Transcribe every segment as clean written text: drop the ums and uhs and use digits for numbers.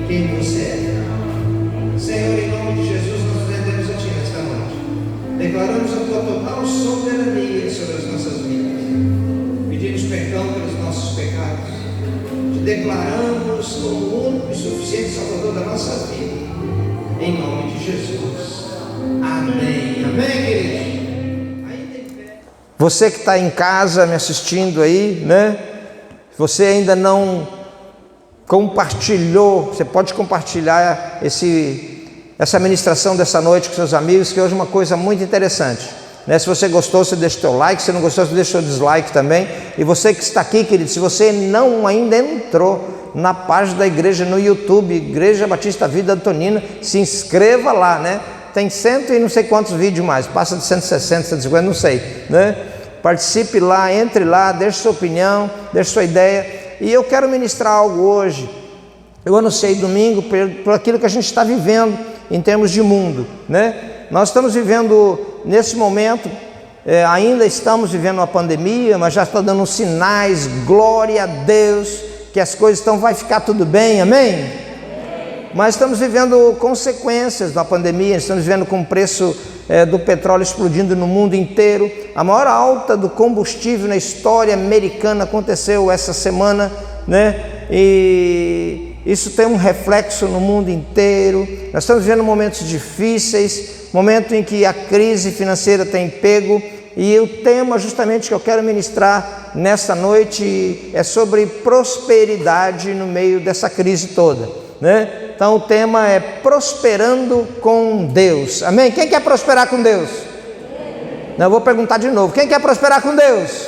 quem você é. Senhor, em nome de Jesus, nós nos rendemos a Ti nesta noite. Declaramos a Tua total soberania sobre as nossas vidas. Pedimos perdão pelos nossos pecados. Te declaramos como o único e suficiente Salvador da nossa vida. Em nome de Jesus. Amém. Amém, querido? Você que está em casa me assistindo aí, né? Você ainda não compartilhou, você pode compartilhar essa ministração dessa noite com seus amigos, que hoje é uma coisa muito interessante, né? Se você gostou, você deixa o teu like, se não gostou, você deixa o dislike também. E você que está aqui, querido, se você não ainda entrou na página da igreja no YouTube, Igreja Batista Vida Antonina, se inscreva lá, né? Tem cento e não sei quantos vídeos mais, passa de 160, 150, não sei, né? Participe lá, entre lá, deixe sua opinião, deixe sua ideia. E eu quero ministrar algo hoje. Eu anunciei domingo por aquilo que a gente está vivendo em termos de mundo, né? Nós estamos vivendo nesse momento, ainda estamos vivendo uma pandemia, mas já está dando sinais, glória a Deus, que as coisas vai ficar tudo bem, amém? Mas estamos vivendo consequências da pandemia, estamos vivendo com o preço do petróleo explodindo no mundo inteiro. A maior alta do combustível na história americana aconteceu essa semana, né? E isso tem um reflexo no mundo inteiro. Nós estamos vivendo momentos difíceis, momento em que a crise financeira tem pego. E o tema justamente que eu quero ministrar nesta noite é sobre prosperidade no meio dessa crise toda, né? Então o tema é prosperando com Deus, amém? Quem quer prosperar com Deus? Não, eu vou perguntar de novo, quem quer prosperar com Deus?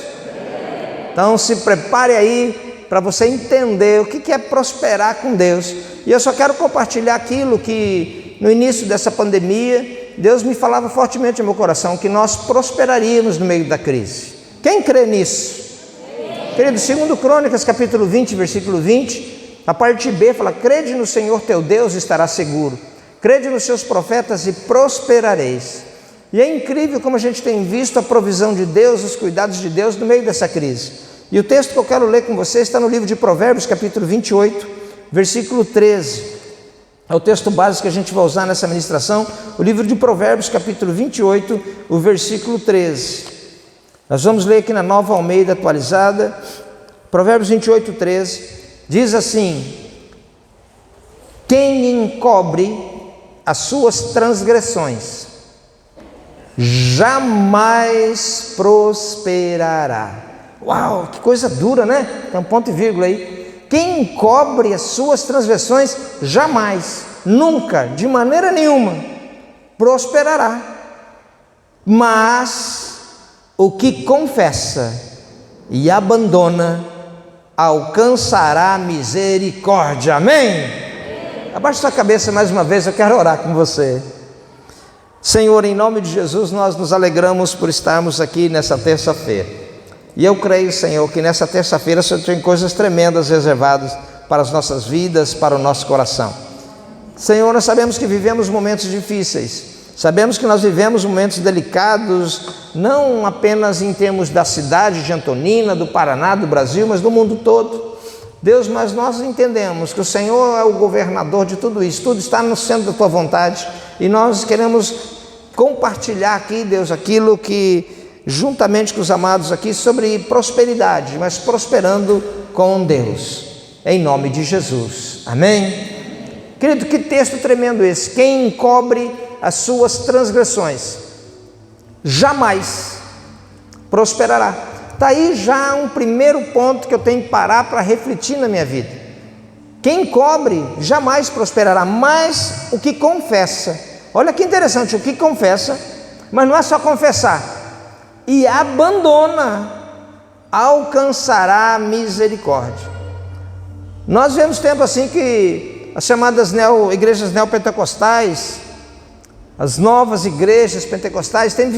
Então se prepare aí para você entender o que é prosperar com Deus. E eu só quero compartilhar aquilo que no início dessa pandemia Deus me falava fortemente no meu coração, que nós prosperaríamos no meio da crise. Quem crê nisso? Querido, 2 Crônicas capítulo 20, versículo 20, a parte B fala: crede no Senhor teu Deus e estarás seguro, crede nos seus profetas e prosperareis. E é incrível como a gente tem visto a provisão de Deus, os cuidados de Deus no meio dessa crise. E o texto que eu quero ler com você está no livro de Provérbios capítulo 28, versículo 13. É o texto básico que a gente vai usar nessa ministração, o livro de Provérbios capítulo 28, o versículo 13. Nós vamos ler aqui na Nova Almeida atualizada. Provérbios 28, 13. Diz assim: quem encobre as suas transgressões jamais prosperará. Uau, que coisa dura, né? Tem um ponto e vírgula aí. Quem encobre as suas transgressões jamais, nunca, de maneira nenhuma, prosperará. Mas o que confessa e abandona alcançará misericórdia, amém? Abaixe sua cabeça mais uma vez, eu quero orar com você. Senhor, em nome de Jesus, nós nos alegramos por estarmos aqui nessa terça-feira. E eu creio, Senhor, que nessa terça-feira o Senhor tem coisas tremendas reservadas para as nossas vidas, para o nosso coração. Senhor, nós sabemos que vivemos momentos difíceis, sabemos que nós vivemos momentos delicados, não apenas em termos da cidade de Antonina, do Paraná, do Brasil, mas do mundo todo. Deus, mas nós entendemos que o Senhor é o governador de tudo isso, tudo está no centro da Tua vontade, e nós queremos compartilhar aqui, Deus, aquilo que juntamente com os amados aqui, sobre prosperidade, mas prosperando com Deus, em nome de Jesus, amém? Querido, que texto tremendo esse: quem encobre as suas transgressões jamais prosperará. Está aí já um primeiro ponto que eu tenho que parar para refletir na minha vida. Quem encobre jamais prosperará, mas o que confessa, olha que interessante, o que confessa, mas não é só confessar, e abandona, alcançará misericórdia. Nós vemos tempo assim que as chamadas igrejas neopentecostais, as novas igrejas pentecostais têm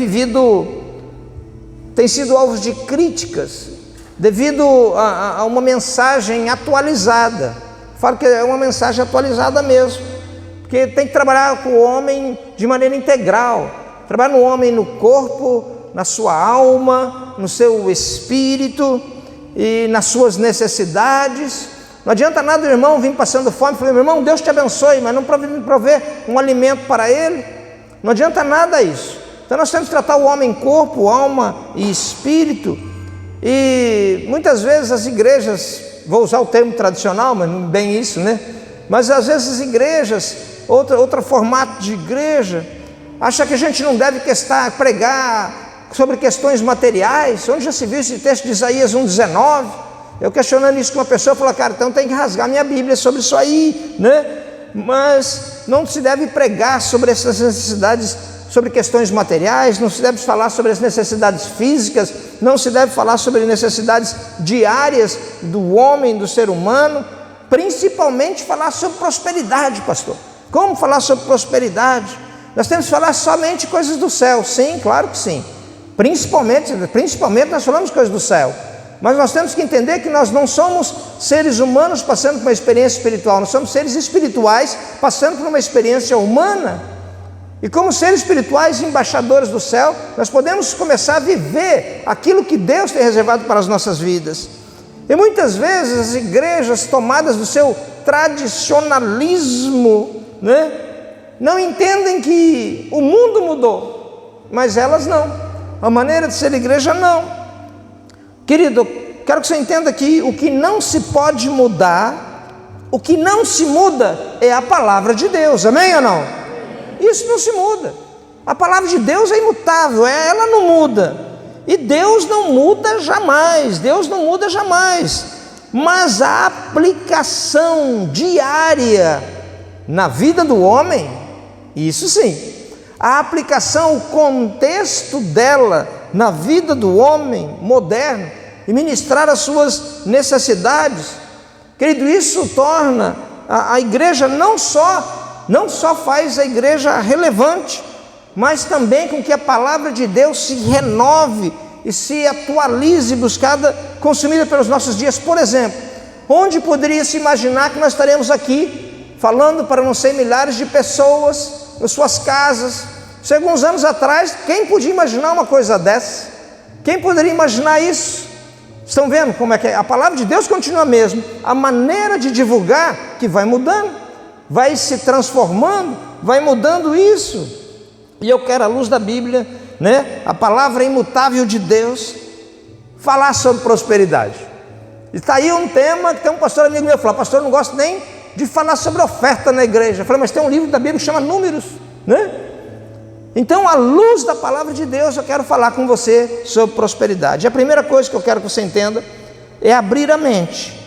sido alvos de críticas devido a uma mensagem atualizada. Falo que é uma mensagem atualizada mesmo, porque tem que trabalhar com o homem de maneira integral, trabalhar no homem, no corpo, na sua alma, no seu espírito e nas suas necessidades, Não adianta nada o irmão vir passando fome e falar: meu irmão, Deus te abençoe, mas não prover um alimento para ele. Não adianta nada isso. Então nós temos que tratar o homem corpo, alma e espírito. E muitas vezes as igrejas, vou usar o termo tradicional, mas não bem isso, né? Mas às vezes as igrejas, outro formato de igreja, acha que a gente não deve pregar sobre questões materiais. Onde já se viu esse texto de Isaías 1,19? Eu questionando isso com uma pessoa, falou: cara, então tem que rasgar minha Bíblia sobre isso aí, né? Mas não se deve pregar sobre essas necessidades, sobre questões materiais, não se deve falar sobre as necessidades físicas, não se deve falar sobre necessidades diárias do homem, do ser humano, principalmente falar sobre prosperidade, pastor. Como falar sobre prosperidade? Nós temos que falar somente coisas do céu. Sim, claro que sim. Principalmente nós falamos coisas do céu. Mas nós temos que entender que nós não somos seres humanos passando por uma experiência espiritual, nós somos seres espirituais passando por uma experiência humana. E como seres espirituais, embaixadores do céu, nós podemos começar a viver aquilo que Deus tem reservado para as nossas vidas. E muitas vezes as igrejas, tomadas do seu tradicionalismo, né, não entendem que o mundo mudou, mas elas não. A maneira de ser igreja não. Querido, eu quero que você entenda que o que não se pode mudar, o que não se muda é a palavra de Deus, amém ou não? Isso não se muda. A palavra de Deus é imutável, ela não muda. E Deus não muda jamais, Deus não muda jamais. Mas a aplicação diária na vida do homem, isso sim. A aplicação, o contexto dela na vida do homem moderno e ministrar as suas necessidades. Querido, isso torna a igreja não só faz a igreja relevante, mas também com que a palavra de Deus se renove e se atualize, buscada, consumida pelos nossos dias. Por exemplo, onde poderia se imaginar que nós estaremos aqui falando para não sei milhares de pessoas nas suas casas? Alguns anos atrás, quem podia imaginar uma coisa dessa? Quem poderia imaginar isso? Estão vendo como é que é? A palavra de Deus continua a mesma, a maneira de divulgar que vai mudando, vai se transformando, vai mudando isso. E eu quero, à luz da Bíblia, né, a palavra imutável de Deus, falar sobre prosperidade. E está aí um tema que tem um pastor amigo meu falou: pastor, eu não gosto nem de falar sobre oferta na igreja. Eu falei: mas tem um livro da Bíblia que chama Números, né? Então, à luz da palavra de Deus, eu quero falar com você sobre prosperidade. E a primeira coisa que eu quero que você entenda é abrir a mente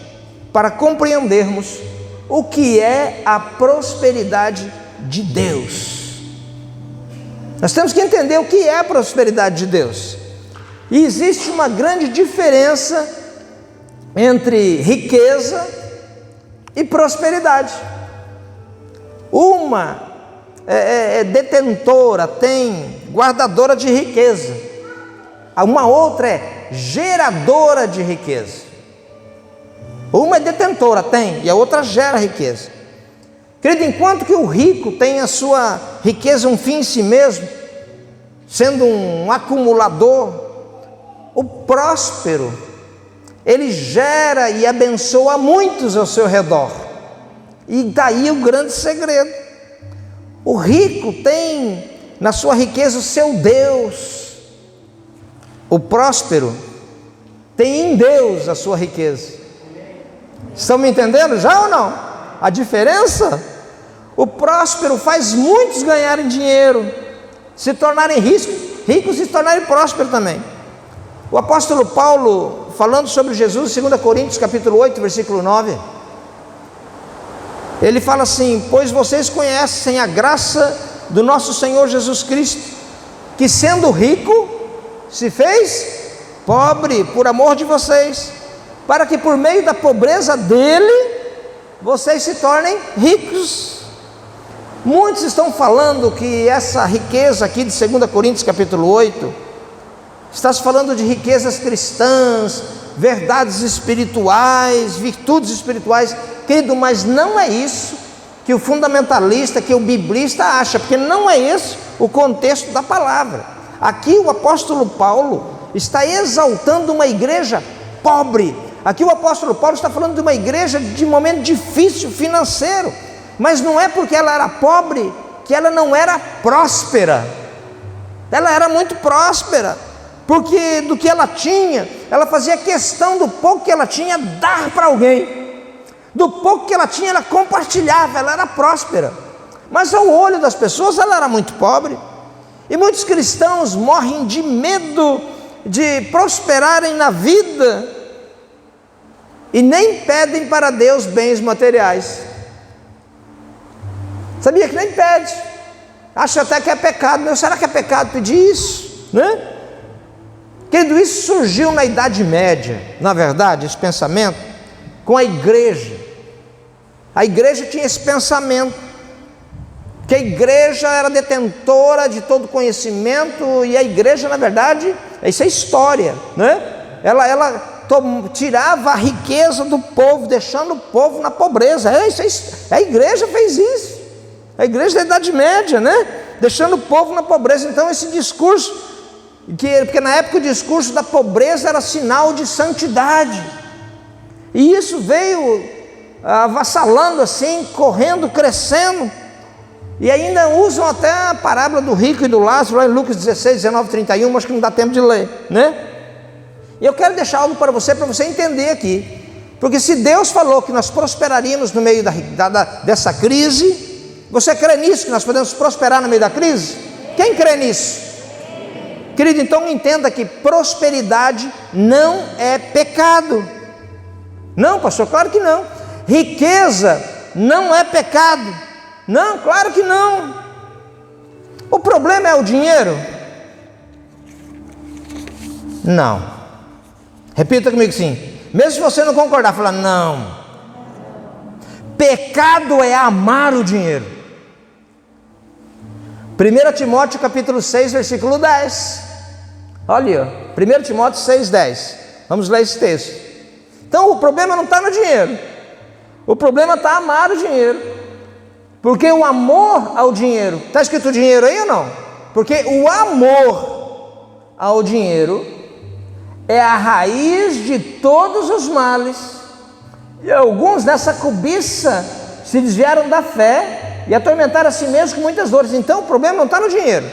para compreendermos o que é a prosperidade de Deus. Nós temos que entender o que é a prosperidade de Deus. E existe uma grande diferença entre riqueza e prosperidade. Uma é detentora, guardadora de riqueza. Uma outra é geradora de riqueza. Uma é detentora, e a outra gera riqueza. Querido, enquanto que o rico tem a sua riqueza um fim em si mesmo, sendo um acumulador, o próspero, ele gera e abençoa muitos ao seu redor. E daí o grande segredo. O rico tem na sua riqueza o seu Deus. O próspero tem em Deus a sua riqueza. Estão me entendendo já ou não? A diferença? O próspero faz muitos ganharem dinheiro, se tornarem ricos e se tornarem prósperos também. O apóstolo Paulo, falando sobre Jesus, em 2 Coríntios capítulo 8, versículo 9, ele fala assim: pois vocês conhecem a graça do nosso Senhor Jesus Cristo, que sendo rico, se fez pobre por amor de vocês, para que por meio da pobreza dele, vocês se tornem ricos. Muitos estão falando que essa riqueza aqui de 2 Coríntios capítulo 8, está se falando de riquezas cristãs, verdades espirituais, virtudes espirituais. Querido, mas não é isso que o fundamentalista, que o biblista acha, porque não é esse o contexto da palavra. Aqui o apóstolo Paulo está exaltando uma igreja pobre, Aqui o apóstolo Paulo está falando de uma igreja de momento difícil financeiro, mas não é porque ela era pobre que ela não era próspera. Ela era muito próspera, porque do que ela tinha, ela fazia questão do pouco que ela tinha dar para alguém. Do pouco que ela tinha, ela compartilhava, ela era próspera. Mas ao olho das pessoas, ela era muito pobre. E muitos cristãos morrem de medo de prosperarem na vida e nem pedem para Deus bens materiais. Sabia que nem pede? Acha até que é pecado. Meu, será que é pecado pedir isso? Né? Querido, isso surgiu na Idade Média, na verdade, esse pensamento, com a igreja. A igreja tinha esse pensamento, que a igreja era detentora de todo conhecimento, e a igreja, na verdade, isso é história, né? Ela tirava a riqueza do povo, deixando o povo na pobreza. A igreja fez isso, a igreja da Idade Média, né? Deixando o povo na pobreza. Então esse discurso, porque na época o discurso da pobreza era sinal de santidade, e isso veio avassalando assim, correndo, crescendo, e ainda usam até a parábola do rico e do Lázaro, lá em Lucas 16, 19, 31, acho que não dá tempo de ler, né? E eu quero deixar algo para você entender aqui, porque se Deus falou que nós prosperaríamos no meio dessa crise, você crê nisso, que nós podemos prosperar no meio da crise? Quem crê nisso? Querido, então entenda que prosperidade não é pecado. Não, pastor, claro que não. Riqueza não é pecado. Não, claro que não. O problema é o dinheiro? Não. Repita comigo sim. Mesmo se você não concordar, fala não. Pecado é amar o dinheiro. 1 Timóteo capítulo 6, versículo 10. Olha, 1 Timóteo 6, 10. Vamos ler esse texto. Então o problema não está no dinheiro. O problema está amar o dinheiro. Porque o amor ao dinheiro, está escrito dinheiro aí ou não? Porque o amor ao dinheiro é a raiz de todos os males. E alguns nessa cobiça se desviaram da fé e atormentaram a si mesmos com muitas dores. Então o problema não está no dinheiro,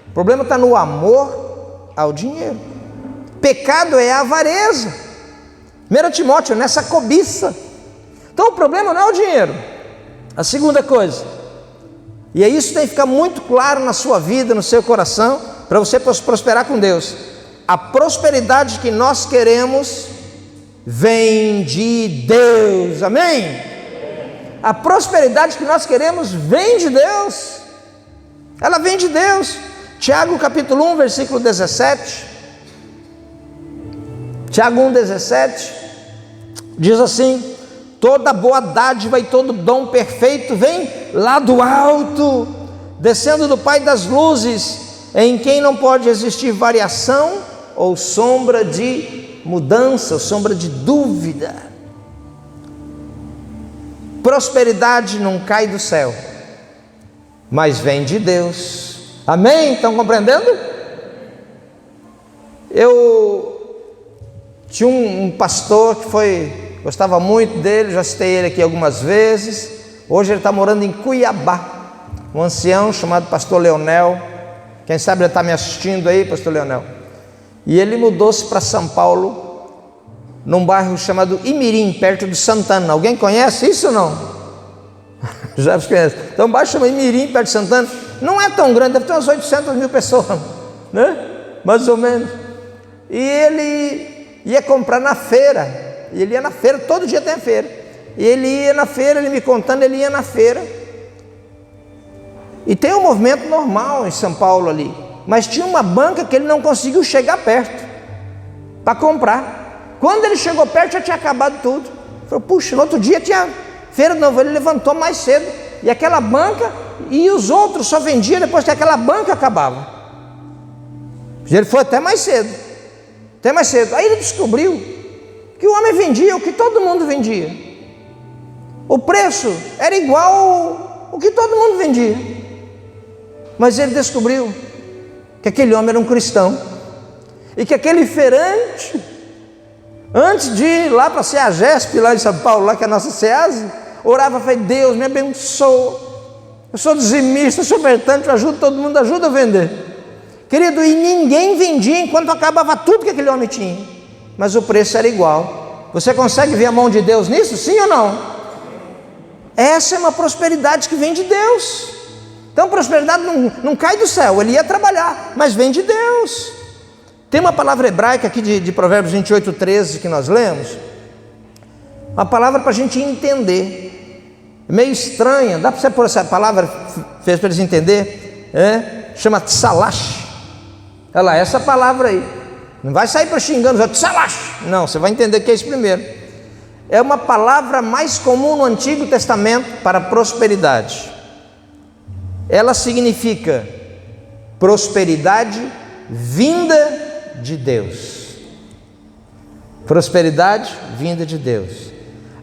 o problema está no amor ao dinheiro. Pecado é a avareza. 1 Timóteo, nessa cobiça. Então o problema não é o dinheiro. A segunda coisa, e isso tem que ficar muito claro na sua vida, no seu coração, para você prosperar com Deus. A prosperidade que nós queremos vem de Deus, amém? A prosperidade que nós queremos vem de Deus, ela vem de Deus. Tiago capítulo 1, versículo 17, Tiago 1, 17, diz assim: toda boa dádiva e todo dom perfeito vem lá do alto, descendo do Pai das luzes, em quem não pode existir variação ou sombra de mudança, ou sombra de dúvida. Prosperidade não cai do céu, mas vem de Deus, amém? Estão compreendendo? Eu tinha um pastor que gostava muito dele, já citei ele aqui algumas vezes. Hoje ele está morando em Cuiabá, um ancião chamado pastor Leonel. Quem sabe ele está me assistindo aí, pastor Leonel. E ele mudou-se para São Paulo, num bairro chamado Imirim, perto de Santana. Alguém conhece isso ou não? Já conhece. Então um bairro chamado Imirim, perto de Santana. Não é tão grande, deve ter umas 800 mil pessoas, né? Mais ou menos. E ele ia comprar na feira. E ele ia na feira, todo dia tem a feira. E ele ia na feira, ele me contando, ele ia na feira. E tem um movimento normal em São Paulo ali. Mas tinha uma banca que ele não conseguiu chegar perto para comprar. Quando ele chegou perto já tinha acabado tudo. Falou, puxa, no outro dia tinha feira de novo. Ele levantou mais cedo. E aquela banca, e os outros só vendiam depois que aquela banca acabava. Ele foi até mais cedo. Até mais cedo. Aí ele descobriu que o homem vendia o que todo mundo vendia. O preço era igual ao que todo mundo vendia. Mas ele descobriu que aquele homem era um cristão, e que aquele feirante Antes de ir lá para a CEAGESP, lá em São Paulo, lá que é a nossa SEASE, orava, falei, Deus me abençoa, eu sou dizimista, sou ofertante, eu ajudo todo mundo, ajuda a vender. Querido, e ninguém vendia enquanto acabava tudo que aquele homem tinha, mas o preço era igual. Você consegue ver a mão de Deus nisso, sim ou não? Essa é uma prosperidade que vem de Deus. Então prosperidade não cai do céu, ele ia trabalhar, mas vem de Deus. Tem uma palavra hebraica aqui de Provérbios 28:13 que nós lemos, uma palavra para a gente entender, meio estranha, dá para você pôr essa palavra, fez para eles entender, chama tsalash. Olha lá, essa palavra aí, não vai sair para xingando, tsalash, não, você vai entender o que é isso primeiro. É uma palavra mais comum no Antigo Testamento para prosperidade. Ela significa prosperidade vinda de Deus. Prosperidade vinda de Deus.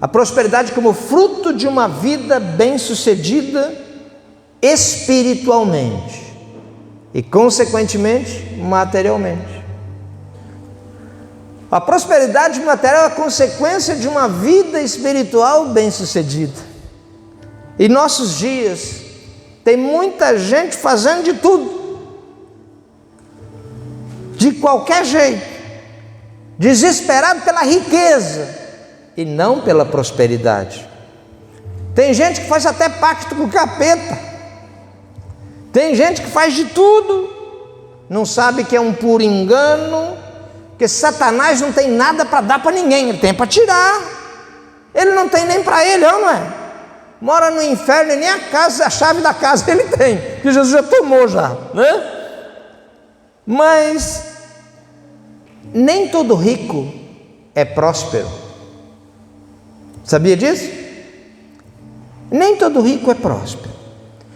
A prosperidade como fruto de uma vida bem-sucedida espiritualmente e, consequentemente, materialmente. A prosperidade material é a consequência de uma vida espiritual bem-sucedida. Em nossos dias, tem muita gente fazendo de tudo, de qualquer jeito, desesperado pela riqueza e não pela prosperidade. Tem gente que faz até pacto com o capeta, tem gente que faz de tudo, não sabe que é um puro engano, que Satanás não tem nada para dar para ninguém, ele tem para tirar, ele não tem nem para ele, não é? Mora no inferno e nem a chave da casa ele tem, que Jesus já tomou já, né? Mas nem todo rico é próspero. Sabia disso? Nem todo rico é próspero.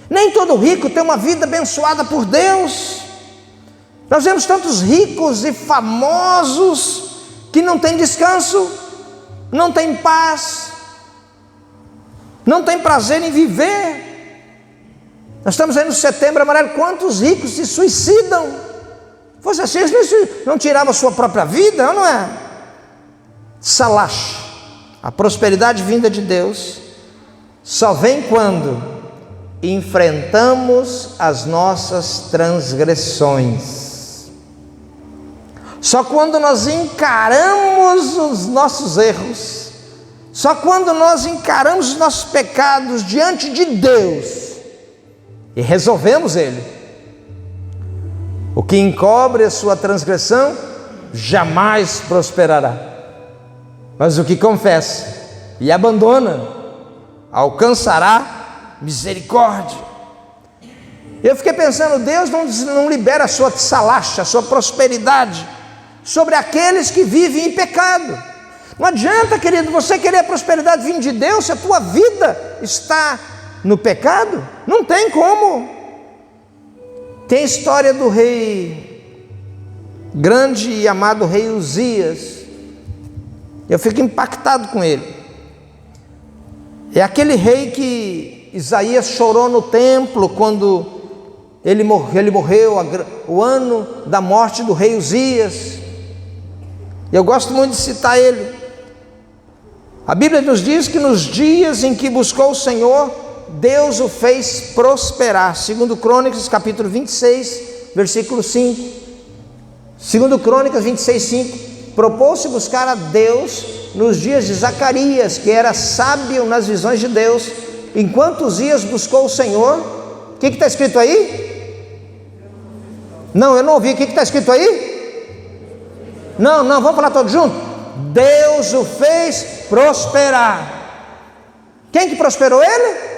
Nem todo rico tem uma vida abençoada por Deus. Nós vemos tantos ricos e famosos que não têm descanso, não têm paz, não têm prazer em viver. Nós estamos aí no Setembro Amarelo, quantos ricos se suicidam? Fosse assim, eles não tiravam a sua própria vida, não é? Salash, a prosperidade vinda de Deus, só vem quando enfrentamos as nossas transgressões. Só quando nós encaramos os nossos erros, só quando nós encaramos os nossos pecados diante de Deus e resolvemos ele. O que encobre a sua transgressão jamais prosperará, mas o que confessa e abandona alcançará misericórdia. Eu fiquei pensando, Deus não libera a sua salacha, a sua prosperidade sobre aqueles que vivem em pecado. Não adianta, querido, você querer a prosperidade vinda de Deus se a tua vida está no pecado. Não tem como. Tem a história do rei, grande e amado rei Uzias. Eu fico impactado com ele. É aquele rei que Isaías chorou no templo quando ele morreu, o ano da morte do rei Uzias. Eu gosto muito de citar ele. A Bíblia nos diz que nos dias em que buscou o Senhor, Deus o fez prosperar. 2 Crônicas, capítulo 26, versículo 5. 2 Crônicas 26, 5. Propôs-se buscar a Deus nos dias de Zacarias, que era sábio nas visões de Deus, enquanto Uzias buscou o Senhor. O que está escrito aí? Não, eu não ouvi. O que está escrito aí? Não, vamos falar todos juntos? Deus o fez prosperar. Quem que prosperou ele?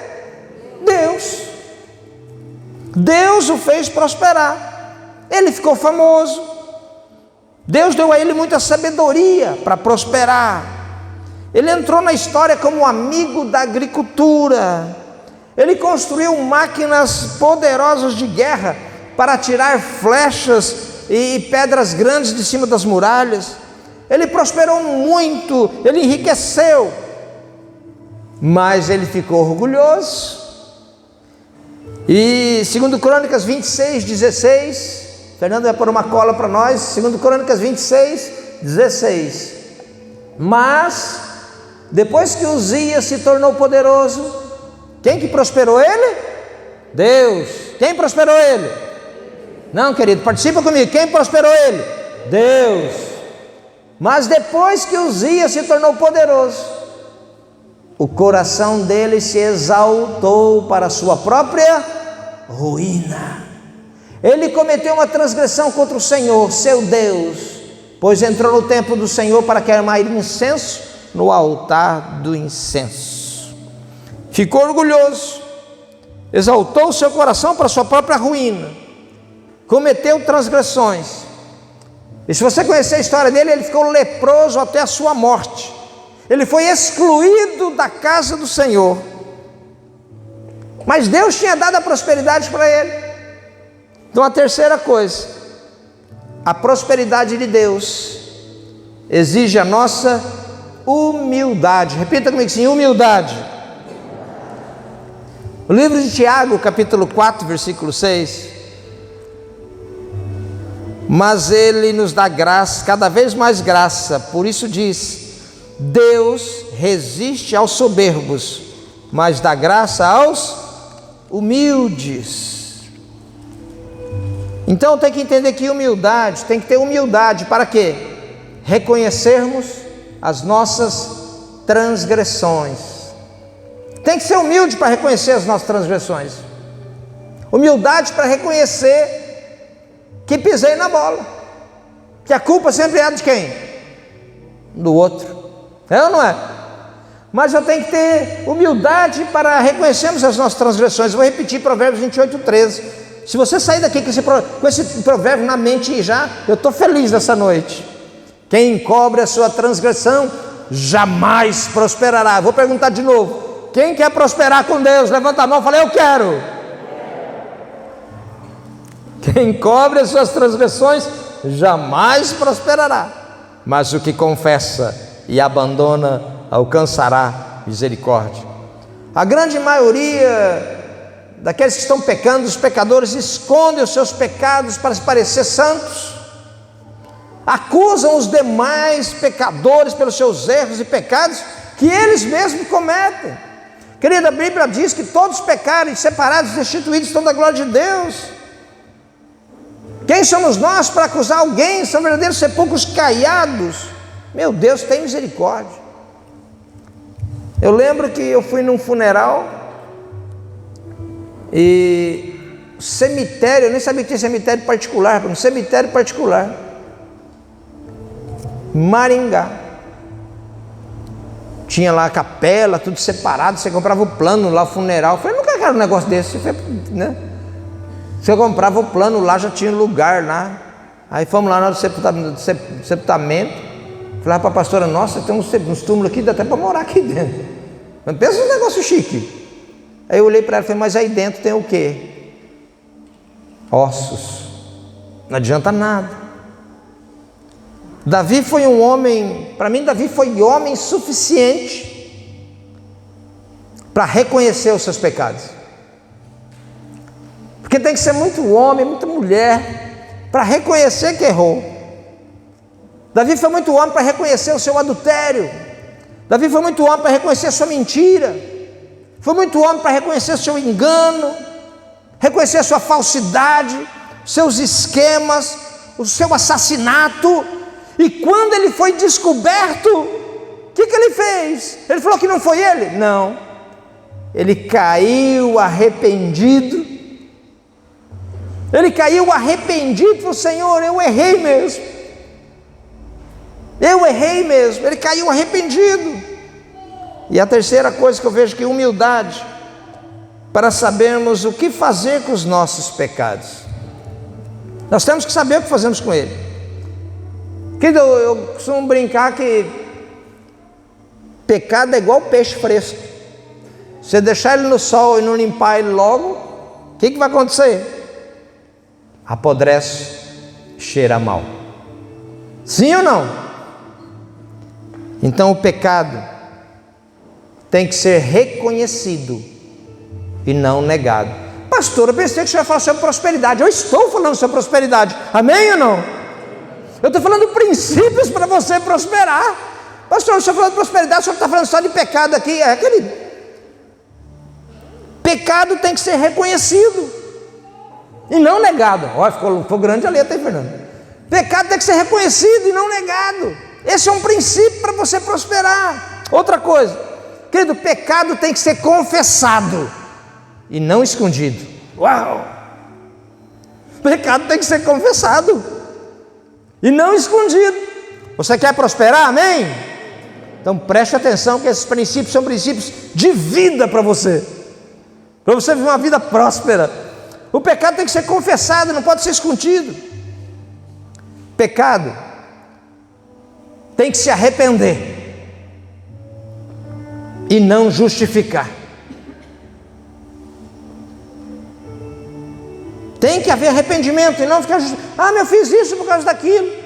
Deus. Deus o fez prosperar. Ele ficou famoso. Deus deu a ele muita sabedoria para prosperar. Ele entrou na história como um amigo da agricultura. Ele construiu máquinas poderosas de guerra para atirar flechas e pedras grandes de cima das muralhas. Ele prosperou muito, ele enriqueceu, mas ele ficou orgulhoso. E 2 Crônicas 26, 16, Fernando vai pôr uma cola para nós. 2 Crônicas 26, 16. Mas, depois que Uzias se tornou poderoso, quem que prosperou ele? Deus. Quem prosperou ele? Não, querido, participa comigo. Quem prosperou ele? Deus. Mas depois que Uzias se tornou poderoso, o coração dele se exaltou para a sua própria ruína. Ele cometeu uma transgressão contra o Senhor, seu Deus, pois entrou no templo do Senhor para queimar incenso no altar do incenso. Ficou orgulhoso, exaltou o seu coração para a sua própria ruína, cometeu transgressões. E se você conhecer a história dele, ele ficou leproso até a sua morte. Ele foi excluído da casa do Senhor. Mas Deus tinha dado a prosperidade para ele. Então a terceira coisa, a prosperidade de Deus exige a nossa humildade. Repita comigo assim: humildade. O livro de Tiago, capítulo 4, versículo 6. Mas ele nos dá graça, cada vez mais graça. Por isso diz: Deus resiste aos soberbos, mas dá graça aos humildes. Então tem que entender que humildade, tem que ter humildade para quê? Reconhecermos as nossas transgressões. Tem que ser humilde para reconhecer as nossas transgressões. Humildade para reconhecer que pisei na bola, que a culpa sempre é de quem? Do outro. É ou não é? Mas eu tenho que ter humildade para reconhecermos as nossas transgressões. Eu vou repetir Provérbios 28, 13. Se você sair daqui com esse provérbio na mente já, eu estou feliz nessa noite. Quem encobre a sua transgressão jamais prosperará. Vou perguntar de novo: quem quer prosperar com Deus? Levanta a mão e fala: eu quero. Quem encobre as suas transgressões jamais prosperará, mas o que confessa e abandona alcançará misericórdia. A grande maioria daqueles que estão pecando, os pecadores, escondem os seus pecados para se parecer santos, acusam os demais pecadores pelos seus erros e pecados que eles mesmos cometem. Querida, a Bíblia diz que todos pecaram e separados e destituídos estão da glória de Deus. Quem somos nós para acusar alguém? São verdadeiros sepulcros caiados. Meu Deus, tem misericórdia. Eu lembro que eu fui num funeral e cemitério, eu nem sabia que tinha cemitério particular, um cemitério particular, Maringá. Tinha lá a capela, tudo separado, você comprava o plano lá, o funeral. Eu falei: nunca quero um negócio desse, né? Você comprava o plano lá, já tinha lugar lá. Aí fomos lá no sepultamento. Falei para a pastora: nossa, tem uns túmulos aqui, dá até para morar aqui dentro. Mas pensa num negócio chique. Aí eu olhei para ela e falei: mas aí dentro tem o quê? Ossos. Não adianta nada. Davi foi um homem, para mim Davi foi homem suficiente para reconhecer os seus pecados. Porque tem que ser muito homem, muita mulher para reconhecer que errou. Davi foi muito homem para reconhecer o seu adultério. Davi foi muito homem para reconhecer a sua mentira. Foi muito homem para reconhecer o seu engano, reconhecer a sua falsidade, seus esquemas, o seu assassinato. E quando ele foi descoberto, o que ele fez? Ele falou que não foi ele? Não. Ele caiu arrependido. Ele caiu arrependido e falou: Senhor, eu errei mesmo. Eu errei mesmo. Ele caiu arrependido. E a terceira coisa que eu vejo, que humildade, para sabermos o que fazer com os nossos pecados. Nós temos que saber o que fazemos com ele. Querido, eu costumo brincar que pecado é igual peixe fresco. Você deixar ele no sol e não limpar ele logo, o que vai acontecer? Apodrece, cheira mal. Sim ou não? Então o pecado tem que ser reconhecido e não negado. Pastor, eu pensei que você ia falar sobre prosperidade. Eu estou falando sobre prosperidade. Amém ou não? Eu estou falando princípios para você prosperar. Pastor, o senhor falou de prosperidade, o senhor está falando só de pecado aqui. Querido, pecado tem que ser reconhecido e não negado. Olha, ficou grande a letra aí, Fernando. Pecado tem que ser reconhecido e não negado. Esse é um princípio para você prosperar. Outra coisa, querido, pecado tem que ser confessado e não escondido. Uau! Pecado tem que ser confessado e não escondido. Você quer prosperar? Amém? Então preste atenção que esses princípios são princípios de vida para você viver uma vida próspera. O pecado tem que ser confessado, não pode ser escondido. Pecado tem que se arrepender e não justificar. Tem que haver arrependimento e não ficar justificando. Eu fiz isso por causa daquilo.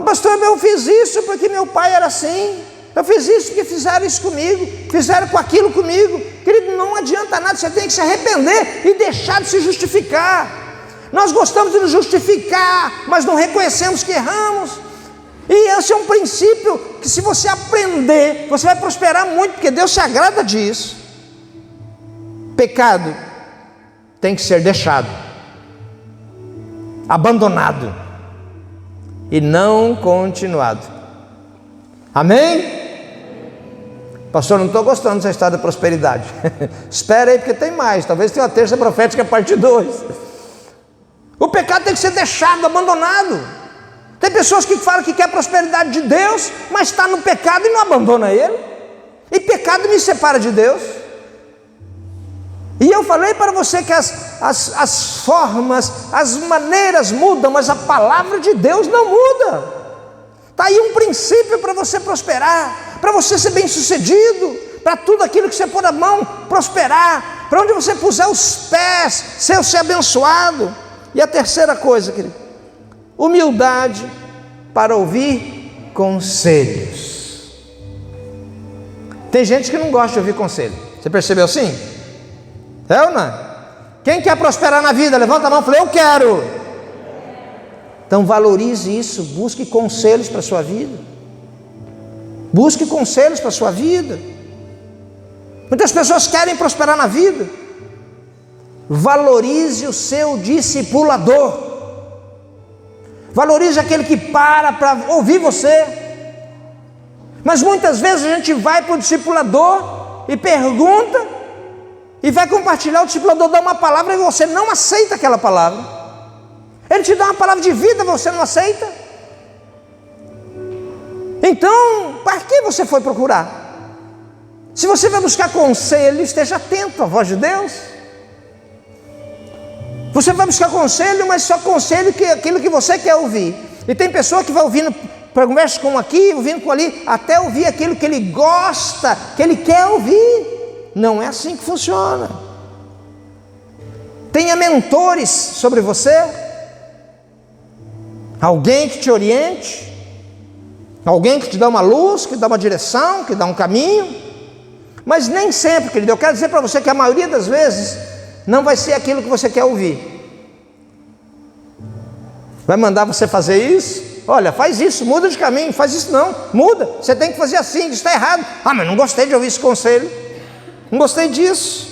Pastor, eu fiz isso porque meu pai era assim. Eu fiz isso porque fizeram isso comigo, fizeram com aquilo comigo. Querido, não adianta nada, você tem que se arrepender e deixar de se justificar. Nós gostamos de nos justificar, mas não reconhecemos que erramos. E esse é um princípio que, se você aprender, você vai prosperar muito, porque Deus se agrada disso. Pecado tem que ser deixado, abandonado e não continuado. Amém? Pastor, não estou gostando dessa história da prosperidade. Espera aí, porque tem mais. Talvez tenha uma terça profética parte 2. O pecado tem que ser deixado, abandonado. Tem pessoas que falam que quer a prosperidade de Deus, mas está no pecado e não abandona ele. E pecado me separa de Deus. E eu falei para você que as formas, as maneiras mudam, mas a palavra de Deus não muda. Está aí um princípio para você prosperar, para você ser bem sucedido, para tudo aquilo que você pôr a mão prosperar, para onde você puser os pés, ser abençoado. E a terceira coisa, querido, humildade para ouvir conselhos. Tem gente que não gosta de ouvir conselho. Você percebeu assim? É ou não? Quem quer prosperar na vida? Levanta a mão e fala, eu quero. Então valorize isso, busque conselhos para a sua vida. Busque conselhos para a sua vida. Muitas pessoas querem prosperar na vida. Valorize o seu discipulador. Valorize aquele que para ouvir você. Mas muitas vezes a gente vai para o discipulador e pergunta, e vai compartilhar, o discipulador dá uma palavra e você não aceita aquela palavra. Ele te dá uma palavra de vida, você não aceita. Então, para que você foi procurar? Se você vai buscar conselho, esteja atento à voz de Deus. Você vai buscar conselho, mas só conselho que aquilo que você quer ouvir. E tem pessoa que vai ouvindo, conversa com aqui, ouvindo com ali, até ouvir aquilo que ele gosta, que ele quer ouvir. Não é assim que funciona. Tenha mentores sobre você, alguém que te oriente, alguém que te dá uma luz, que dá uma direção, que dá um caminho. Mas nem sempre, querido, eu quero dizer para você que a maioria das vezes não vai ser aquilo que você quer ouvir. Vai mandar você fazer isso? Olha, faz isso, muda de caminho. Faz isso não, muda, você tem que fazer assim, isso está errado. Mas não gostei de ouvir esse conselho, não gostei disso.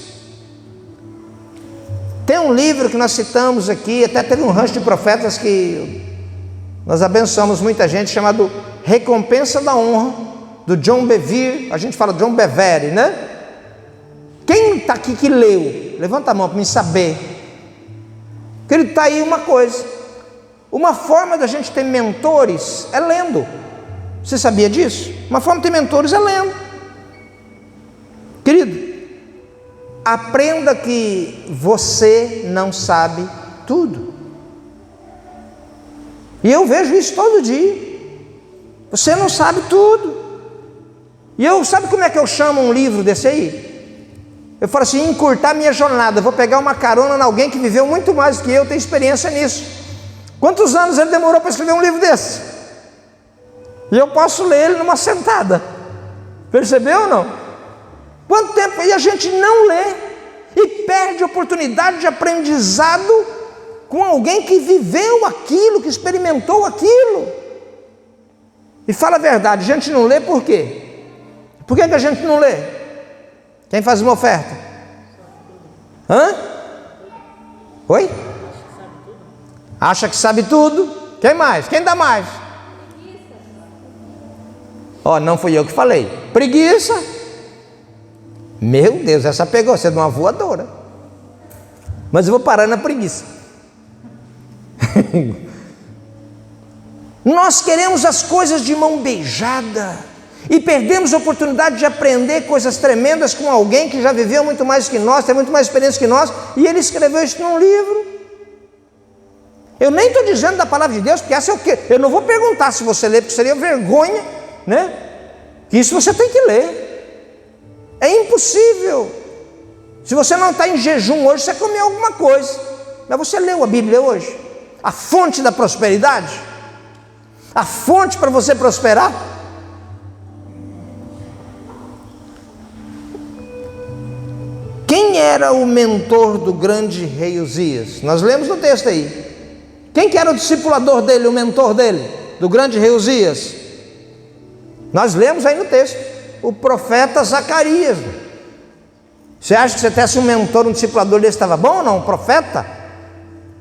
Tem um livro que nós citamos aqui, até teve um rancho de profetas que nós abençoamos muita gente, chamado Recompensa da Honra, do John Bevere. A gente fala John Bevere, né? Quem está aqui que leu? Levanta a mão para me saber. Querido, está aí uma coisa. Uma forma da gente ter mentores é lendo. Você sabia disso? Uma forma de ter mentores é lendo. Querido, aprenda que você não sabe tudo. E eu vejo isso todo dia. Você não sabe tudo. E sabe como é que eu chamo um livro desse aí? Eu falo assim, encurtar minha jornada. Vou pegar uma carona em alguém que viveu muito mais do que eu, tem experiência nisso. Quantos anos ele demorou para escrever um livro desse? E eu posso ler ele numa sentada. Percebeu ou não? Quanto tempo? E a gente não lê e perde a oportunidade de aprendizado com alguém que viveu aquilo, que experimentou aquilo. E fala a verdade, a gente não lê por quê? Por que a gente não lê? Quem faz uma oferta? Hã? Oi? Acha que sabe tudo. Quem mais? Quem dá mais? Ó, não fui eu que falei. Preguiça. Meu Deus, essa pegou você de uma voadora. Mas eu vou parar na preguiça. Nós queremos as coisas de mão beijada e perdemos a oportunidade de aprender coisas tremendas com alguém que já viveu muito mais que nós, tem muito mais experiência que nós, e ele escreveu isso num livro. Eu nem estou dizendo da palavra de Deus, porque essa é o quê? Eu não vou perguntar se você lê, porque seria vergonha, né? Que isso você tem que ler. É impossível. Se você não está em jejum hoje, você comeu alguma coisa. Mas você leu a Bíblia hoje? A fonte da prosperidade? A fonte para você prosperar? Quem era o mentor do grande rei Uzias? Nós lemos no texto aí. Quem que era o discipulador dele, o mentor dele, do grande rei Uzias? Nós lemos aí no texto, o profeta Zacarias. Você acha que você tivesse um mentor, um discipulador desse, estava bom ou não? Um profeta?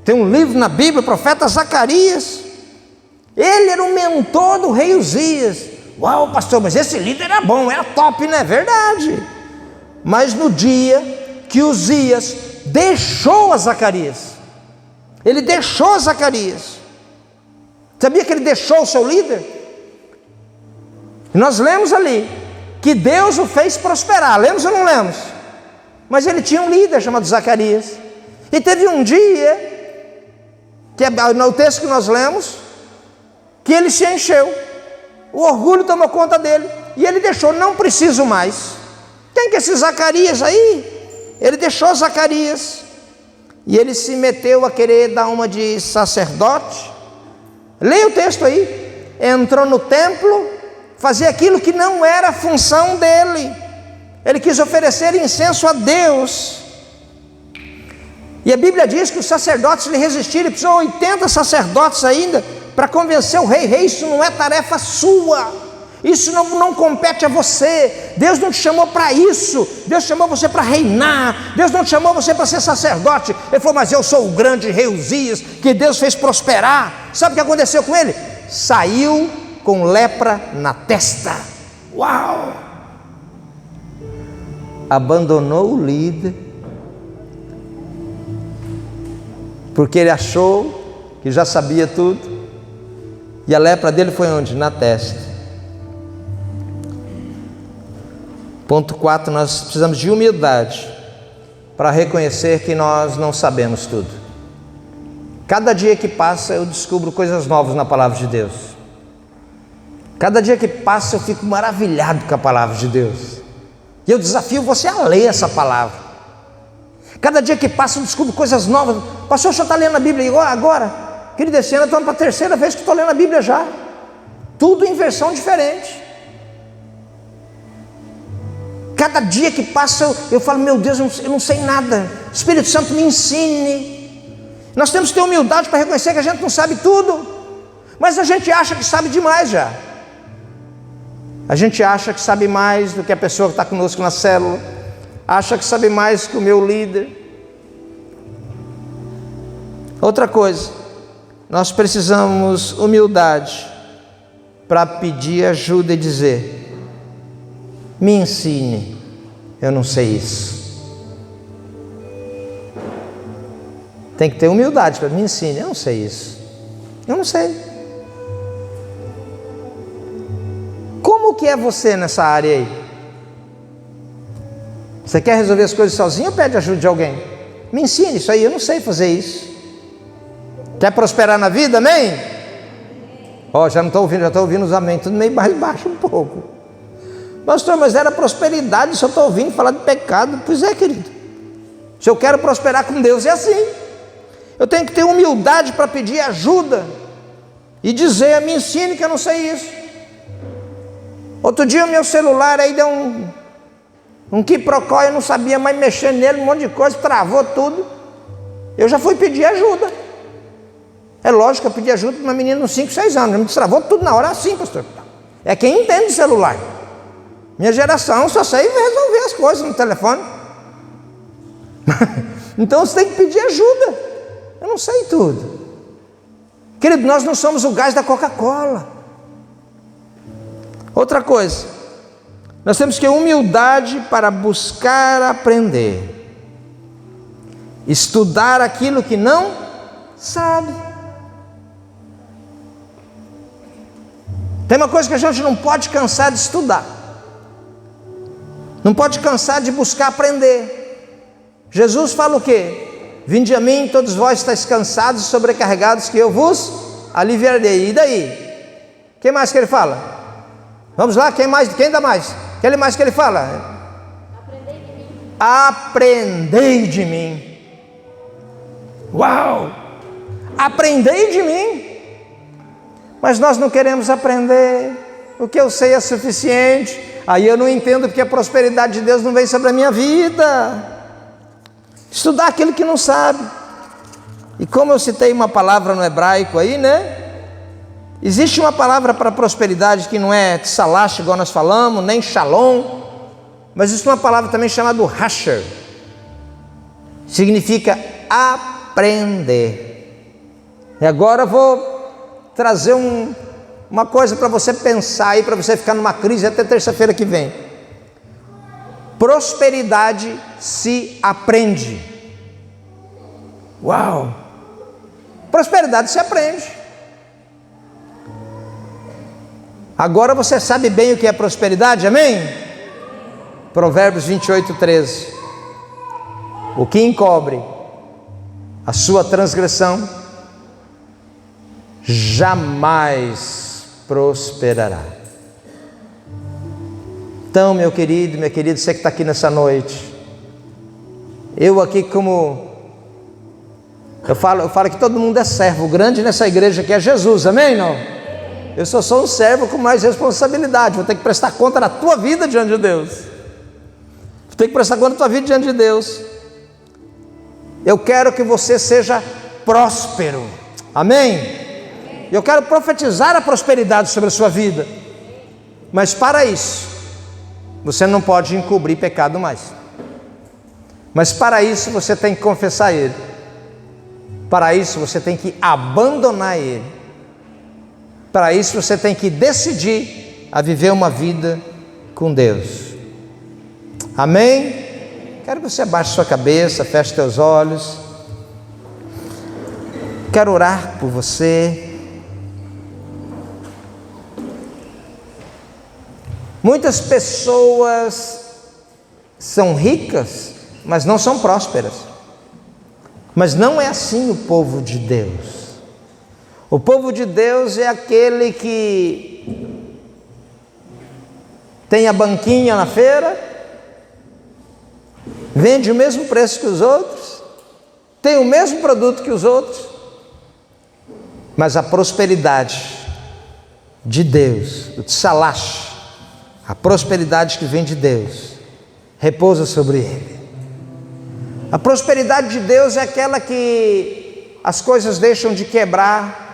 Tem um livro na Bíblia, o profeta Zacarias. Ele era o mentor do rei Uzias. Uau, pastor, mas esse líder era bom, era top, não é verdade? Mas no dia que Uzias deixou a Zacarias, ele deixou Zacarias. Sabia que ele deixou o seu líder? Nós lemos ali que Deus o fez prosperar. Lemos ou não lemos? Mas ele tinha um líder chamado Zacarias. E teve um dia, que é no texto que nós lemos, que ele se encheu. O orgulho tomou conta dele. E ele deixou, não preciso mais. Quem que é esse Zacarias aí? Ele deixou Zacarias. E ele se meteu a querer dar uma de sacerdote. Leia o texto aí. Entrou no templo, fazia aquilo que não era a função dele. Ele quis oferecer incenso a Deus. E a Bíblia diz que os sacerdotes lhe resistiram. Ele precisou 80 sacerdotes ainda para convencer o rei. Rei, isso não é tarefa sua. Isso não compete a você. Deus não te chamou para isso. Deus chamou você para reinar. Deus não te chamou você para ser sacerdote. Ele falou, mas eu sou o grande rei Uzias, que Deus fez prosperar. Sabe o que aconteceu com ele? Saiu com lepra na testa. Uau! Abandonou o líder, porque ele achou que já sabia tudo. E a lepra dele foi onde? Na testa. Ponto 4, nós precisamos de humildade para reconhecer que nós não sabemos tudo. Cada dia que passa eu descubro coisas novas na palavra de Deus. Cada dia que passa eu fico maravilhado com a palavra de Deus. E eu desafio você a ler essa palavra. Cada dia que passa eu descubro coisas novas. Pastor, o senhor está lendo a Bíblia agora? Querido, esse ano eu estou para a terceira vez que estou lendo a Bíblia já. Tudo em versão diferente. Cada dia que passa eu falo, meu Deus, eu não sei nada. Espírito Santo, me ensine. Nós temos que ter humildade para reconhecer que a gente não sabe tudo. Mas a gente acha que sabe demais já. A gente acha que sabe mais do que a pessoa que está conosco na célula. Acha que sabe mais que o meu líder. Outra coisa, nós precisamos humildade para pedir ajuda e dizer, me ensine, eu não sei isso. Tem que ter humildade para me ensine, eu não sei isso. Eu não sei. Como que é você nessa área aí? Você quer resolver as coisas sozinho ou pede ajuda de alguém? Me ensine isso aí, eu não sei fazer isso. Quer prosperar na vida, amém? Ó, já não estou ouvindo, já estou ouvindo os amém, tudo meio mais baixo um pouco. Pastor, mas era prosperidade, só estou ouvindo falar de pecado. Pois é, querido. Se eu quero prosperar com Deus, é assim. Eu tenho que ter humildade para pedir ajuda e dizer, me ensine que eu não sei isso. Outro dia o meu celular aí deu um quiprocó, eu não sabia mais mexer nele, um monte de coisa, travou tudo. Eu já fui pedir ajuda. É lógico que eu pedi ajuda para uma menina de 5, 6 anos, me destravou tudo na hora assim, pastor. É quem entende de celular. Minha geração só sei resolver as coisas no telefone. Então você tem que pedir ajuda. Eu não sei tudo. Querido, nós não somos o gás da Coca-Cola. Outra coisa, nós temos que ter humildade para buscar aprender, estudar aquilo que não sabe. Tem uma coisa que a gente não pode cansar de estudar, não pode cansar de buscar aprender. Jesus fala o quê? Vinde a mim, todos vós estáis cansados e sobrecarregados, que eu vos aliviarei. E daí? Quem mais que ele fala? Vamos lá, quem mais? Quem dá mais? Quem mais que ele fala? Aprendei de mim. Aprendei de mim. Uau! Aprendei de mim. Mas nós não queremos aprender. O que eu sei é suficiente. Aí eu não entendo porque a prosperidade de Deus não vem sobre a minha vida. Estudar aquilo que não sabe. E como eu citei uma palavra no hebraico aí, né? Existe uma palavra para prosperidade que não é tsalash, igual nós falamos, nem shalom, mas existe uma palavra também chamada hasher. Significa aprender. E agora eu vou trazer uma coisa para você pensar aí, para você ficar numa crise até terça-feira que vem. Prosperidade se aprende. Uau! Prosperidade se aprende. Agora você sabe bem o que é prosperidade, amém? Provérbios 28:13. O que encobre a sua transgressão jamais prosperará. Então, meu querido, minha querida, você que está aqui nessa noite, eu aqui eu falo que todo mundo é servo. O grande nessa igreja aqui é Jesus, amém? Não? Eu só sou um servo com mais responsabilidade. Vou ter que prestar conta da tua vida diante de Deus. Vou ter que prestar conta da tua vida diante de Deus. Eu quero que você seja próspero, amém? Eu quero profetizar a prosperidade sobre a sua vida. Mas para isso, você não pode encobrir pecado mais. Mas para isso você tem que confessar ele. Para isso você tem que abandonar ele. Para isso você tem que decidir a viver uma vida com Deus. Amém? Quero que você abaixe sua cabeça, feche teus olhos. Quero orar por você. Muitas pessoas são ricas, mas não são prósperas. Mas não é assim o povo de Deus. O povo de Deus é aquele que tem a banquinha na feira, vende o mesmo preço que os outros, tem o mesmo produto que os outros, mas a prosperidade de Deus, o tsalash, a prosperidade que vem de Deus, repousa sobre ele. A prosperidade de Deus é aquela que as coisas deixam de quebrar.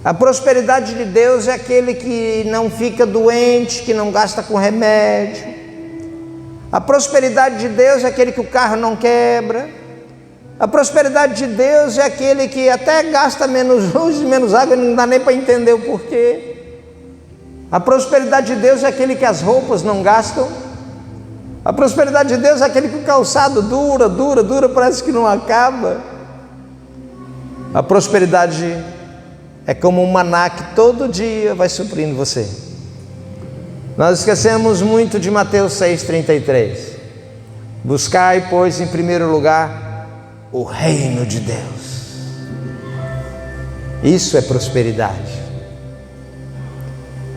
A prosperidade de Deus é aquele que não fica doente, que não gasta com remédio. A prosperidade de Deus é aquele que o carro não quebra. A prosperidade de Deus é aquele que até gasta menos luz e menos água, não dá nem para entender o porquê. A prosperidade de Deus é aquele que as roupas não gastam. A prosperidade de Deus é aquele que o calçado dura, parece que não acaba. A prosperidade é como um maná que todo dia vai suprindo você. Nós esquecemos muito de Mateus 6,33. Buscai, pois, em primeiro lugar o reino de Deus. Isso é prosperidade.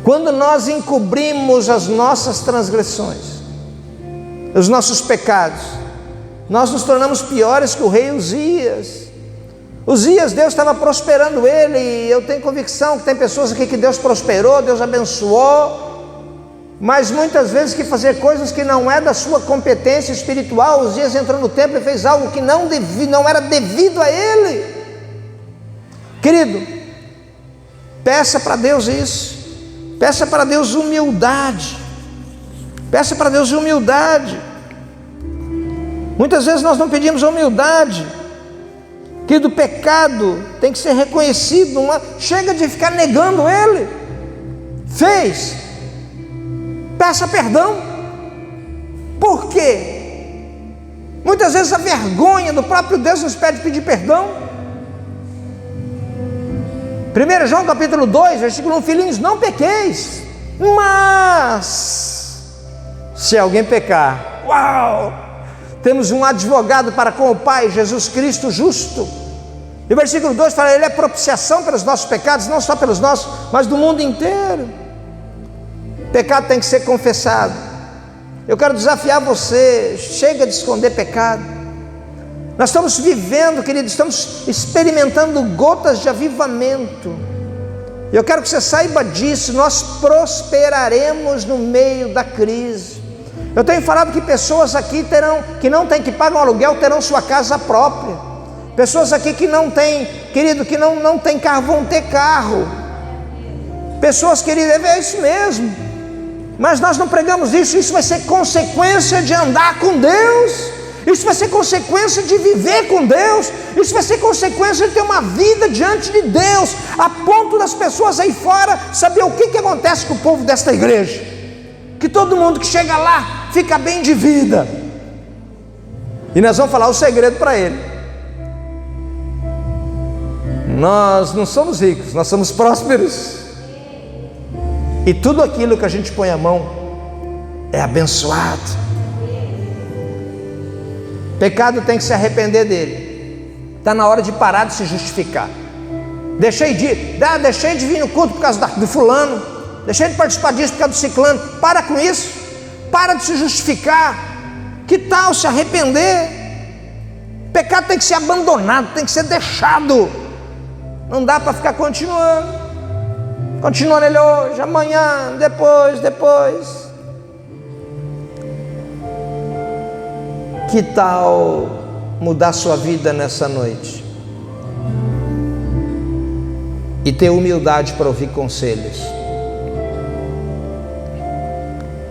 Quando nós encobrimos as nossas transgressões, os nossos pecados, nós nos tornamos piores que o rei Uzias. Uzias, Deus estava prosperando ele, e eu tenho convicção que tem pessoas aqui que Deus prosperou, Deus abençoou, mas muitas vezes que fazer coisas que não é da sua competência espiritual. Uzias entrou no templo e fez algo que não era devido a ele. Querido, peça para Deus isso. Peça para Deus humildade. Peça para Deus humildade. Muitas vezes nós não pedimos humildade. Querido, o pecado tem que ser reconhecido. Chega de ficar negando ele. Fez. Peça perdão. Por quê? Muitas vezes a vergonha do próprio Deus nos pede pedir perdão. 1 João capítulo 2, versículo 1: filhinhos, não pequeis, mas se alguém pecar, temos um advogado para com o Pai, Jesus Cristo justo. E o versículo 2 fala: ele é propiciação pelos nossos pecados, não só pelos nossos, mas do mundo inteiro. Pecado tem que ser confessado. Eu quero desafiar você, chega de esconder pecado. Nós estamos vivendo, querido, estamos experimentando gotas de avivamento. Eu quero que você saiba disso. Nós prosperaremos no meio da crise. Eu tenho falado que pessoas aqui que não tem que pagar um aluguel, terão sua casa própria. Pessoas aqui que não tem, querido, que não tem carro, vão ter carro. Pessoas, querido, é isso mesmo. Mas nós não pregamos isso. Isso vai ser consequência de andar com Deus. Isso vai ser consequência de viver com Deus. Isso vai ser consequência de ter uma vida diante de Deus, a ponto das pessoas aí fora saber o que acontece com o povo desta igreja. Que todo mundo que chega lá fica bem de vida. E nós vamos falar o segredo para ele. Nós não somos ricos, nós somos prósperos. E tudo aquilo que a gente põe a mão é abençoado. Pecado tem que se arrepender dele. Está na hora de parar de se justificar. Deixei de vir no culto por causa do fulano. Deixei de participar disso por causa do ciclano. Para com isso. Para de se justificar. Que tal se arrepender? Pecado tem que ser abandonado, tem que ser deixado. Não dá para ficar continuando ele hoje, amanhã, depois. Que tal mudar sua vida nessa noite e ter humildade para ouvir conselhos?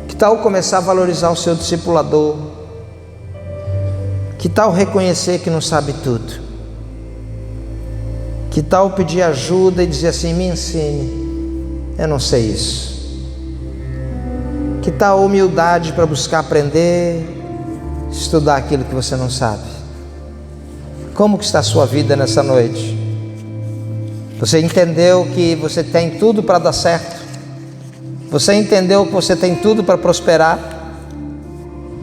Que tal começar a valorizar o seu discipulador? Que tal reconhecer que não sabe tudo? Que tal pedir ajuda e dizer assim: me ensine, eu não sei isso. Que tal humildade para buscar aprender, estudar aquilo que você não sabe? Como que está a sua vida nessa noite? Você entendeu que você tem tudo para dar certo? Você entendeu que você tem tudo para prosperar?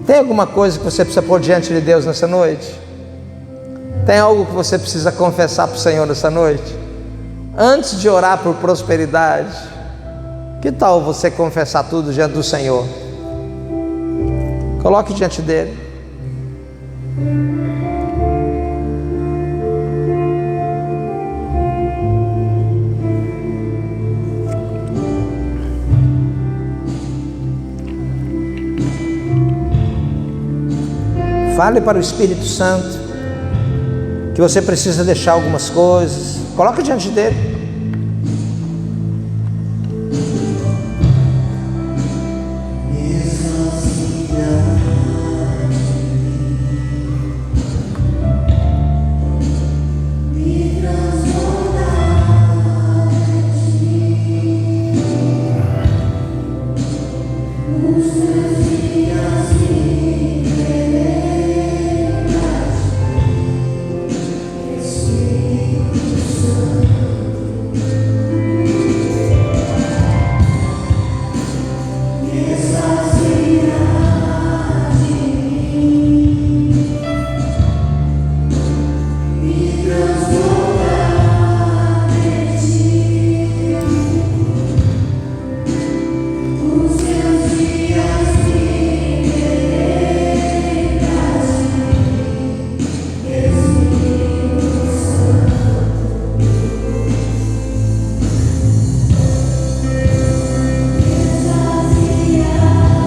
Tem alguma coisa que você precisa pôr diante de Deus nessa noite? Tem algo que você precisa confessar para o Senhor nessa noite? Antes de orar por prosperidade, que tal você confessar tudo diante do Senhor? Coloque diante dele. Fale para o Espírito Santo que você precisa deixar algumas coisas. Coloque diante dele.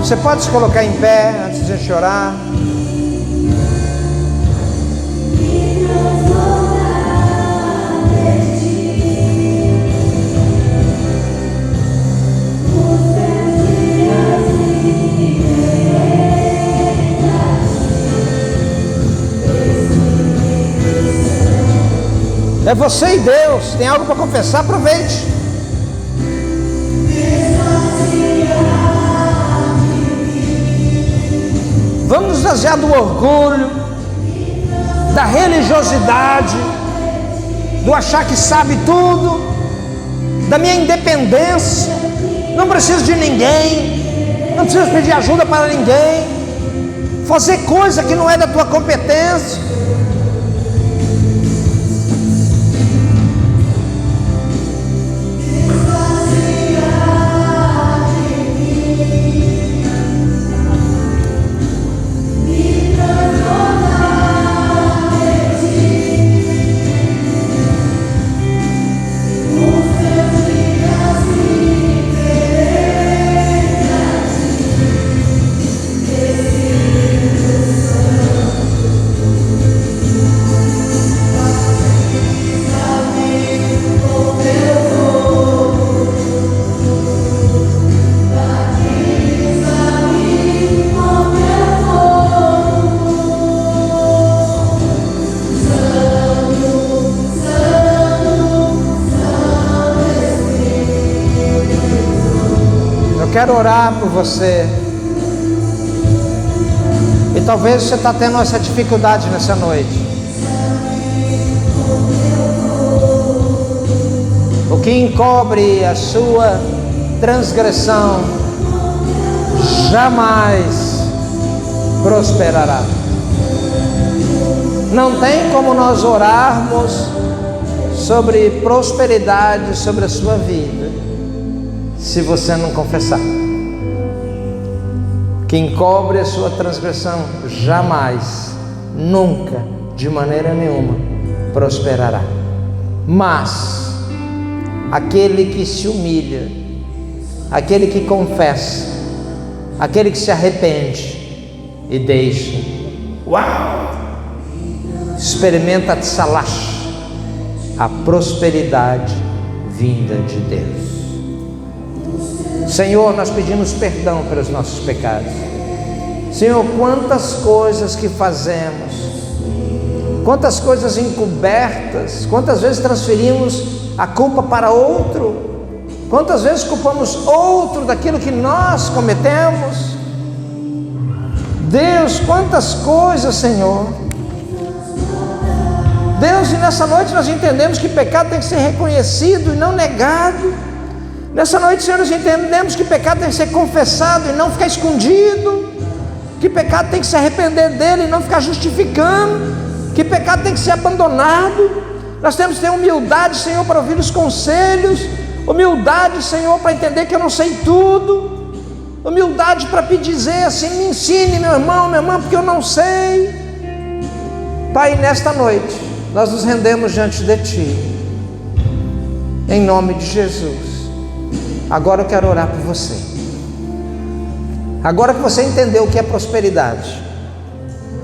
Você pode se colocar em pé antes de chorar. É você e Deus. Tem algo para confessar? Aproveite. Vamos nos esvaziar do orgulho, da religiosidade, do achar que sabe tudo, da minha independência. Não preciso de ninguém, não preciso pedir ajuda para ninguém, fazer coisa que não é da tua competência. Quero orar por você. E talvez você está tendo essa dificuldade nessa noite. O que encobre a sua transgressão jamais prosperará. Não tem como nós orarmos sobre prosperidade sobre a sua vida se você não confessar. Quem cobre a sua transgressão jamais, nunca, de maneira nenhuma, prosperará. Mas aquele que se humilha, aquele que confessa, aquele que se arrepende e deixa, experimenta tsalash, a prosperidade vinda de Deus. Senhor, nós pedimos perdão pelos nossos pecados. Senhor, quantas coisas que fazemos, quantas coisas encobertas, quantas vezes transferimos a culpa para outro, quantas vezes culpamos outro daquilo que nós cometemos. Deus, quantas coisas, Senhor. Deus, e nessa noite nós entendemos que pecado tem que ser reconhecido e não negado. Nessa noite, Senhor, nós entendemos que pecado tem que ser confessado e não ficar escondido, que pecado tem que se arrepender dele e não ficar justificando, que pecado tem que ser abandonado. Nós temos que ter humildade, Senhor, para ouvir os conselhos, humildade, Senhor, para entender que eu não sei tudo, humildade para dizer assim: me ensine, meu irmão, minha irmã, porque eu não sei. Pai, nesta noite nós nos rendemos diante de Ti, em nome de Jesus. Agora eu quero orar por você. Agora que você entendeu o que é prosperidade,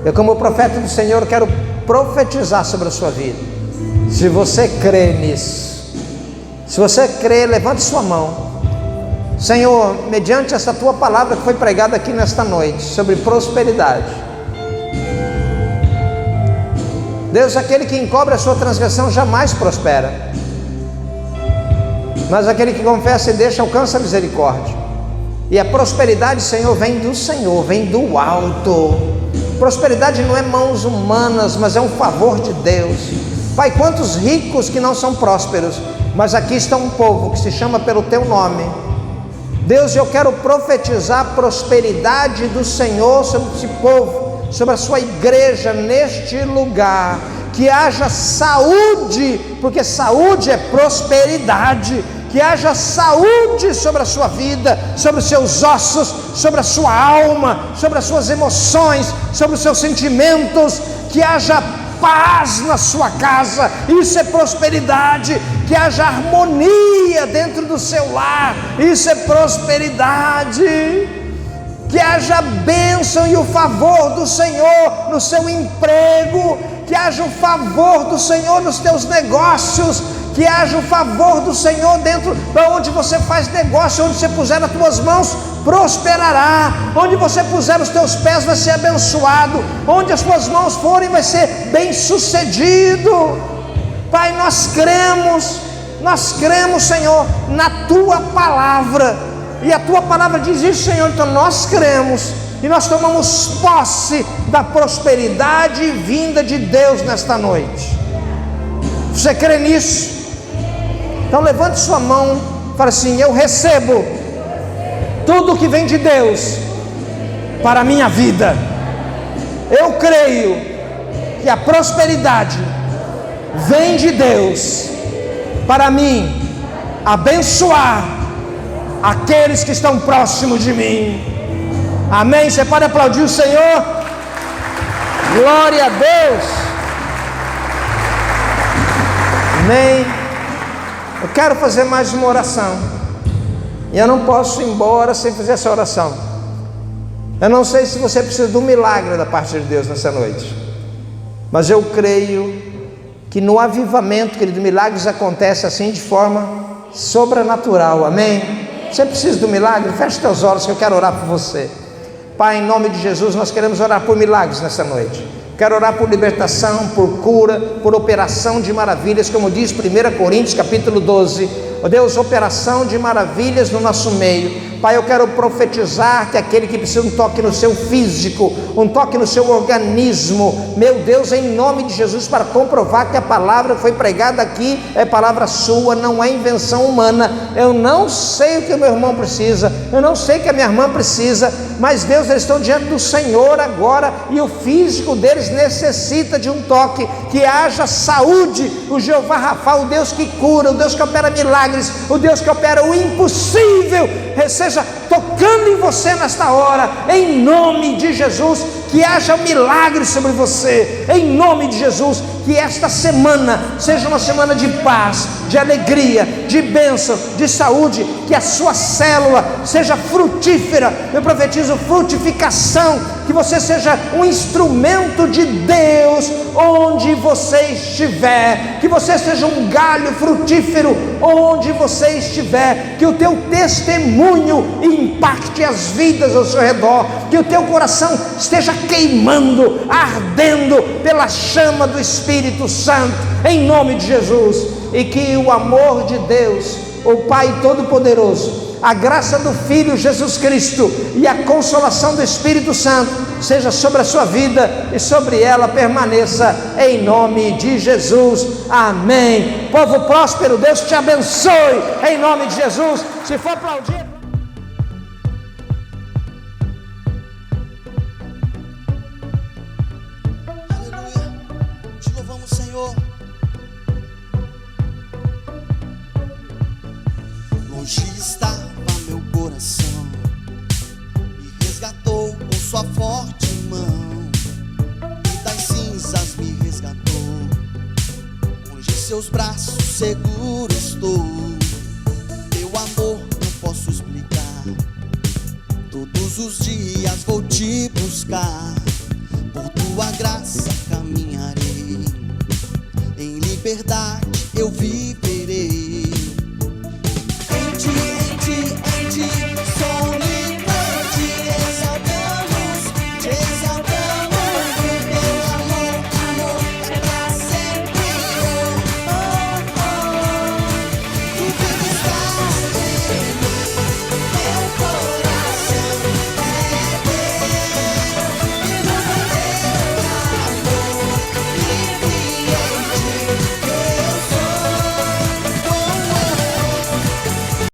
eu, como profeta do Senhor, quero profetizar sobre a sua vida. Se você crê nisso, se você crê, levante sua mão. Senhor, mediante essa tua palavra que foi pregada aqui nesta noite sobre prosperidade, Deus, aquele que encobre a sua transgressão jamais prospera, mas aquele que confessa e deixa alcança a misericórdia. E a prosperidade, Senhor, vem do Senhor, vem do alto. Prosperidade não é mãos humanas, mas é um favor de Deus. Pai, quantos ricos que não são prósperos, mas aqui está um povo que se chama pelo Teu nome. Deus, eu quero profetizar a prosperidade do Senhor sobre esse povo, sobre a sua igreja neste lugar. Que haja saúde, porque saúde é prosperidade. Que haja saúde sobre a sua vida, sobre os seus ossos, sobre a sua alma, sobre as suas emoções, sobre os seus sentimentos. Que haja paz na sua casa, isso é prosperidade. Que haja harmonia dentro do seu lar, isso é prosperidade. Que haja bênção e o favor do Senhor no seu emprego, que haja o favor do Senhor nos teus negócios, que haja o favor do Senhor dentro para onde você faz negócio, onde você puser as tuas mãos, prosperará, onde você puser os teus pés vai ser abençoado, onde as tuas mãos forem vai ser bem sucedido. Pai, nós cremos, Senhor, na Tua palavra, e a Tua palavra diz isso, Senhor. Então nós cremos e nós tomamos posse da prosperidade vinda de Deus nesta noite. Você crê nisso? Então levante sua mão e fala assim: eu recebo tudo que vem de Deus para a minha vida. Eu creio que a prosperidade vem de Deus para mim abençoar aqueles que estão próximos de mim. Amém? Você pode aplaudir o Senhor? Glória a Deus. Amém. Eu quero fazer mais uma oração, e eu não posso ir embora sem fazer essa oração. Eu não sei se você precisa de um milagre da parte de Deus nessa noite, mas eu creio que no avivamento, querido, milagres acontecem assim de forma sobrenatural. Amém? Você precisa do milagre? Feche teus olhos que eu quero orar por você. Pai, em nome de Jesus, nós queremos orar por milagres nessa noite. Quero orar por libertação, por cura, por operação de maravilhas, como diz 1 Coríntios capítulo 12. Ó Deus, operação de maravilhas no nosso meio. Pai, eu quero profetizar que aquele que precisa de um toque no seu físico, um toque no seu organismo, meu Deus, em nome de Jesus, para comprovar que a palavra que foi pregada aqui é palavra sua, não é invenção humana. Eu não sei o que o meu irmão precisa, eu não sei o que a minha irmã precisa, mas Deus, eles estão diante do Senhor agora, e o físico deles necessita de um toque, que haja saúde. O Jeová Rafa, o Deus que cura, o Deus que opera milagres, o Deus que opera o impossível, seja tocando em você nesta hora, em nome de Jesus. Que haja um milagre sobre você, em nome de Jesus. Que esta semana seja uma semana de paz, de alegria, de bênção, de saúde. Que a sua célula seja frutífera. Eu profetizo frutificação. Que você seja um instrumento de Deus onde você estiver. Que você seja um galho frutífero onde você estiver. Que o teu testemunho impacte as vidas ao seu redor. Que o teu coração esteja queimando, ardendo pela chama do Espírito Santo, em nome de Jesus. E que o amor de Deus, o Pai Todo-Poderoso, a graça do Filho Jesus Cristo e a consolação do Espírito Santo seja sobre a sua vida e sobre ela permaneça, em nome de Jesus. Amém. Povo próspero, Deus te abençoe, em nome de Jesus. Se for aplaudir, Senhor, longe estava meu coração, me resgatou com sua forte mão, e das cinzas me resgatou, hoje em seus braços seguro estou. Teu amor não posso explicar, todos os dias vou te buscar, por tua graça